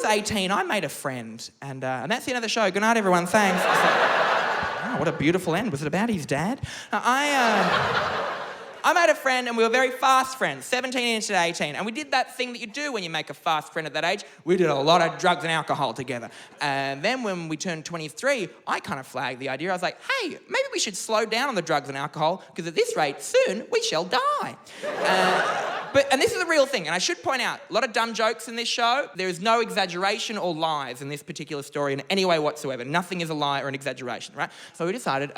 was 18, I made a friend, and that's the end of the show. Good night, everyone. Thanks. Oh, what a beautiful end. Was it about his dad? I made a friend and we were very fast friends, 17 into 18. And we did that thing that you do when you make a fast friend at that age. We did a lot of drugs and alcohol together. And then when we turned 23, I kind of flagged the idea. I was like, hey, maybe we should slow down on the drugs and alcohol because at this rate, soon we shall die. And this is a real thing, and I should point out, a lot of dumb jokes in this show. There is no exaggeration or lies in this particular story in any way whatsoever. Nothing is a lie or an exaggeration, right? So we decided,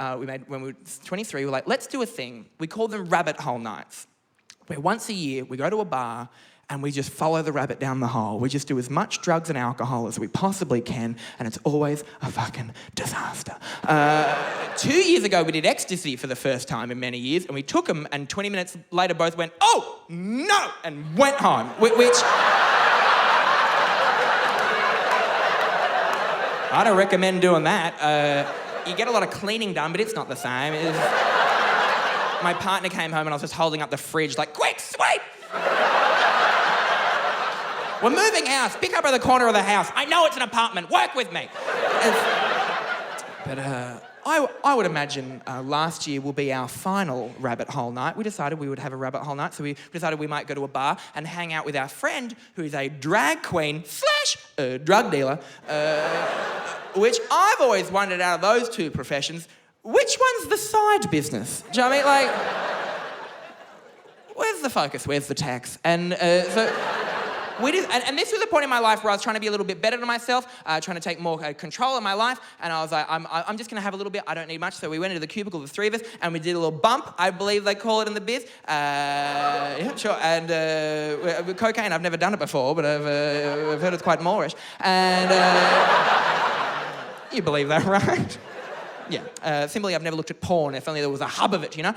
when we were 23, we were like, let's do a thing. We call them rabbit hole nights, where once a year we go to a bar and we just follow the rabbit down the hole. We just do as much drugs and alcohol as we possibly can, and it's always a fucking disaster. 2 years ago, we did ecstasy for the first time in many years, and we took them, and 20 minutes later, both went, oh, no, and went home, which... I don't recommend doing that. You get a lot of cleaning done, but it's not the same. My partner came home, and I was just holding up the fridge like, quick, sweep! We're moving house. Pick up at the corner of the house. I know it's an apartment. Work with me. But I would imagine last year will be our final rabbit hole night. We decided we would have a rabbit hole night, so we decided we might go to a bar and hang out with our friend, who is a drag queen / drug dealer, which I've always wondered out of those two professions, which one's the side business? Do you know what I mean? Like, where's the focus? Where's the tax? And so... And this was a point in my life where I was trying to be a little bit better to myself, trying to take more control of my life, and I was like, I'm just going to have a little bit, I don't need much, so we went into the cubicle, the three of us, and we did a little bump, I believe they call it in the biz. Yeah, sure, and with cocaine, I've never done it before, but I've heard it's quite moreish. And you believe that, right? Yeah, simply I've never looked at porn, if only there was a hub of it, you know?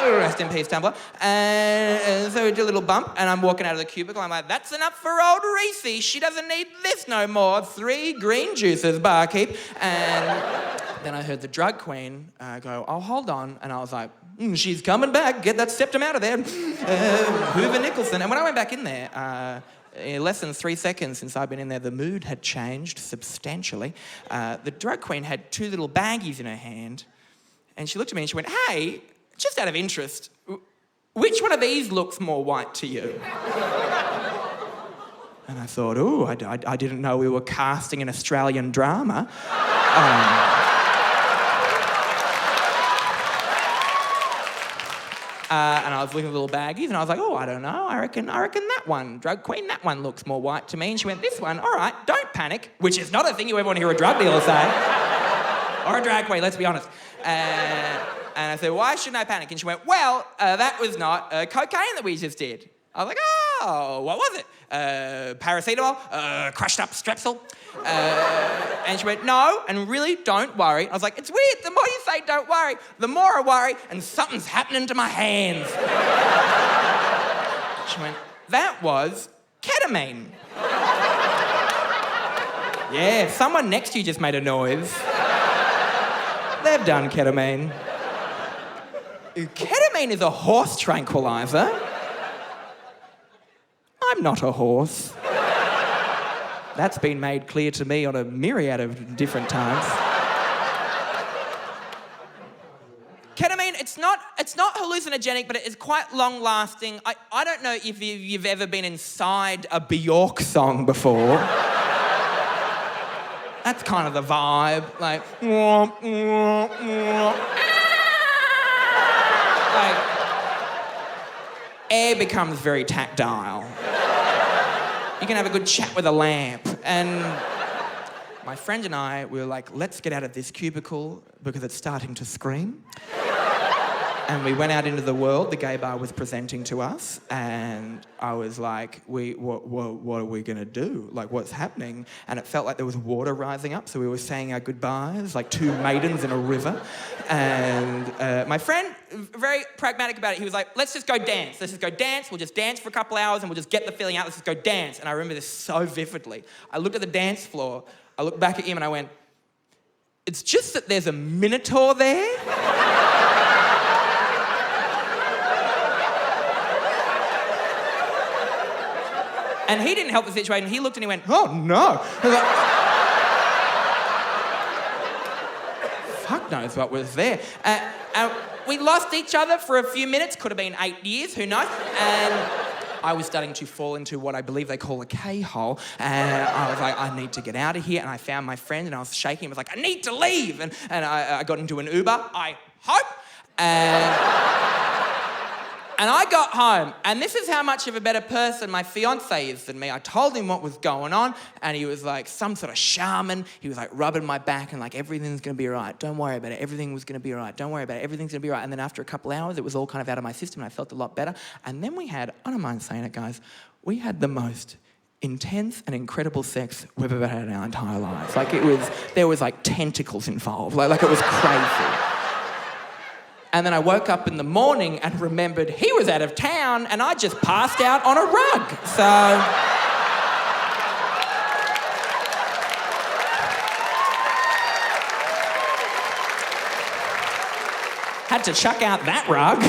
Rest in peace, Tumblr. And so we do a little bump, and I'm walking out of the cubicle. I'm like, that's enough for old Rhys. She doesn't need this no more. 3 green juices, barkeep. And then I heard the drug queen go, oh, hold on. And I was like, she's coming back. Get that septum out of there. Rhys Nicholson. And when I went back in there, in less than 3 seconds since I'd been in there, the mood had changed substantially. The drug queen had 2 little baggies in her hand, and she looked at me and she went, hey, just out of interest, which one of these looks more white to you? And I thought, ooh, I didn't know we were casting an Australian drama. And I was looking at the little baggies, and I was like, oh, I don't know. I reckon that one, drug queen, that one looks more white to me. And she went, this one, all right, don't panic, which is not a thing you ever want to hear a drug dealer say. Or a drag queen, let's be honest. And I said, why shouldn't I panic? And she went, well, that was not cocaine that we just did. I was like, oh, what was it? Paracetamol? Crushed up strepsil? And she went, no, and really don't worry. I was like, it's weird. The more you say don't worry, the more I worry, and something's happening to my hands. She went, that was ketamine. Yeah, someone next to you just made a noise. They've done ketamine. Ketamine is a horse tranquilizer. I'm not a horse. That's been made clear to me on a myriad of different times. Ketamine, it's not hallucinogenic, but it is quite long-lasting. I don't know if you've ever been inside a Bjork song before. That's kind of the vibe, like... air becomes very tactile. You can have a good chat with a lamp. And my friend and I, we were like, let's get out of this cubicle because it's starting to scream. And we went out into the world. The gay bar was presenting to us, and I was like, what are we going to do? Like, what's happening? And it felt like there was water rising up, so we were saying our goodbyes, like 2 maidens in a river. And my friend, very pragmatic about it, he was like, let's just go dance. Let's just go dance. We'll just dance for a couple hours, and we'll just get the feeling out. Let's just go dance. And I remember this so vividly. I looked at the dance floor, I looked back at him, and I went, it's just that there's a minotaur there. And he didn't help the situation. He looked and he went, oh, no. I was like, fuck knows what was there. And we lost each other for a few minutes. Could have been 8 years, who knows? And I was starting to fall into what I believe they call a K-hole. And I was like, I need to get out of here. And I found my friend and I was shaking. I was like, I need to leave. And I got into an Uber, I hope. And I got home, and this is how much of a better person my fiancé is than me. I told him what was going on, and he was like some sort of shaman. He was like rubbing my back and like, everything's gonna be all right. Don't worry about it. Everything was gonna be all right. Don't worry about it. Everything's gonna be all right. And then after a couple hours, it was all kind of out of my system, and I felt a lot better. And then we had, I don't mind saying it, guys, we had the most intense and incredible sex we've ever had in our entire lives. Like there was like tentacles involved. Like it was crazy. And then I woke up in the morning and remembered he was out of town and I just passed out on a rug. So had to chuck out that rug.